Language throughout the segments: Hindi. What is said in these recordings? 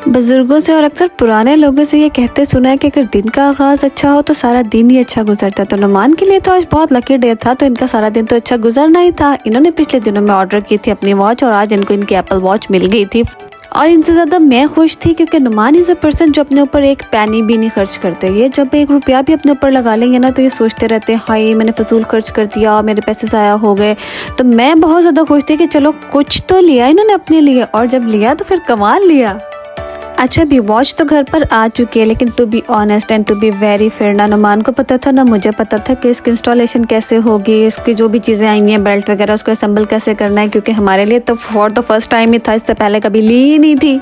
बुजुर्गों से और अक्सर पुराने लोगों से ये कहते सुना है कि अगर दिन का आगाज़ अच्छा हो तो सारा दिन ही अच्छा गुजरता है। तो नुमान के लिए तो आज बहुत लकी डे था, तो इनका सारा दिन तो अच्छा गुजरना ही था। इन्होंने पिछले दिनों में ऑर्डर की थी अपनी वॉच और आज इनको इनकी एप्पल वॉच मिल गई थी। और इनसे ज़्यादा मैं खुश थी क्योंकि नुमान इज़ अ पर्सन जो अपने ऊपर एक पैनी भी नहीं खर्च करते। ये जब एक रुपया भी अपने ऊपर लगा लेंगे ना तो ये सोचते रहते हैं हाय मैंने फजूल खर्च कर दिया, मेरे पैसे ज़ाया हो गए। तो मैं बहुत ज़्यादा खुश थी कि चलो कुछ तो लिया इन्होंने अपने लिए, और जब लिया तो फिर कमाल लिया। अच्छा भी वॉच तो घर पर आ चुकी है, लेकिन to be honest and to be very fair, ना नुमान को पता था ना मुझे पता था कि इसकी इंस्टॉलेशन कैसे होगी, इसकी जो भी चीज़ें आई हैं बेल्ट वगैरह उसको असेंबल कैसे करना है, क्योंकि हमारे लिए तो फॉर द फर्स्ट टाइम ही था, इससे पहले कभी ली ही नहीं थी।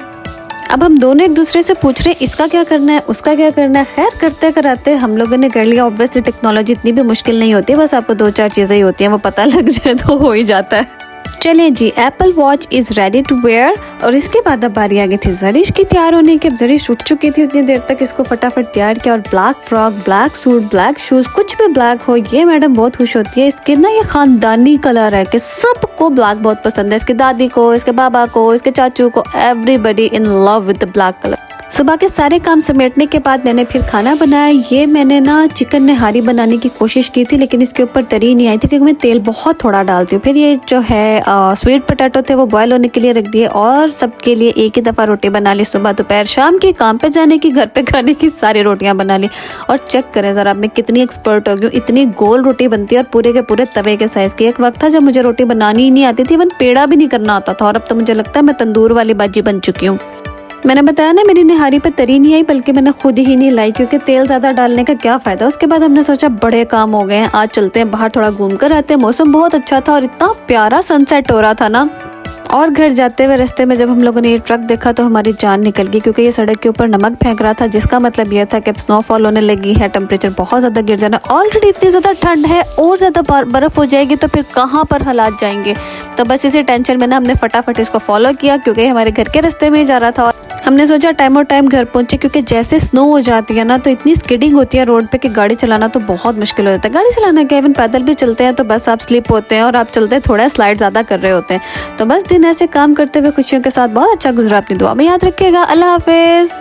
अब हम दोनों एक दूसरे से पूछ रहे हैं इसका क्या करना है उसका क्या करना है। खैर करते कराते हम लोगों ने कर लिया। ऑब्वियसली टेक्नोलॉजी इतनी भी मुश्किल नहीं होती, बस आपको 2-4 चीज़ें ही होती हैं, वो पता लग जाए तो हो ही जाता है। चलें जी, Apple Watch is ready to wear. और इसके बाद अब बारी आ गई थी जरीश की तैयार होने की। अब जरीश उठ चुकी थी उतनी देर तक, इसको फटाफट तैयार किया और black frock, black suit, black shoes, कुछ भी ब्लैक हो, ये मैडम बहुत खुश होती है। इसके ना ये खानदानी कलर है कि सबको ब्लैक बहुत पसंद है, इसके दादी को, इसके बाबा को, इसके चाचू को, everybody in love with the black colour. सुबह के सारे काम समेटने के बाद मैंने फिर खाना बनाया। ये मैंने ना चिकन निहारी बनाने की कोशिश की थी, लेकिन इसके ऊपर तरी नहीं आई थी क्योंकि मैं तेल बहुत थोड़ा डालती हूँ। फिर ये जो है स्वीट पोटैटो थे वो बॉयल होने के लिए रख दिए और सबके लिए एक ही दफ़ा रोटी बना ली। सुबह दोपहर शाम की, काम पे जाने की, घर पे खाने की, सारी रोटियाँ बना ली। और चेक करें ज़रा मैं कितनी एक्सपर्ट हो गई हूँ, इतनी गोल रोटी बनती है और पूरे के पूरे तवे के साइज़ की। एक वक्त था जब मुझे रोटी बनानी ही नहीं आती थी, इवन पेड़ा भी नहीं करना आता था, और अब तो मुझे लगता है मैं तंदूर वाली बाजी बन चुकी हूँ। मैंने बताया ना मेरी निहारी पे तरी नहीं आई, बल्कि मैंने खुद ही नहीं लाई क्योंकि तेल ज़्यादा डालने का क्या फ़ायदा। उसके बाद हमने सोचा बड़े काम हो गए हैं, आज चलते हैं बाहर थोड़ा घूम कर आते हैं। मौसम बहुत अच्छा था और इतना प्यारा सनसेट हो रहा था ना। और घर जाते हुए रास्ते में जब हम लोगों ने ये ट्रक देखा तो हमारी जान निकल गई, क्योंकि ये सड़क के ऊपर नमक फेंक रहा था, जिसका मतलब यह था कि अब स्नोफॉल होने लगी है, टेम्परेचर बहुत ज़्यादा गिर जाना। ऑलरेडी इतनी ज़्यादा ठंड है और ज़्यादा बर्फ़ हो जाएगी तो फिर कहाँ पर हालात जाएंगे। तो बस इसी टेंशन में ना हमने फटाफट इसको फॉलो किया क्योंकि हमारे घर के रास्ते में ही जा रहा था। हमने सोचा टाइम और टाइम घर पहुंचे, क्योंकि जैसे स्नो हो जाती है ना तो इतनी स्किडिंग होती है रोड पे कि गाड़ी चलाना तो बहुत मुश्किल हो जाता है। गाड़ी चलाना क्या, इवन पैदल भी चलते हैं तो बस आप स्लिप होते हैं और आप चलते थोड़ा स्लाइड ज़्यादा कर रहे होते हैं। तो बस दिन ऐसे काम करते हुए खुशियों के साथ बहुत अच्छा गुजरा। अपनी दुआ में याद रखिएगा। अल्लाह हाफिज़।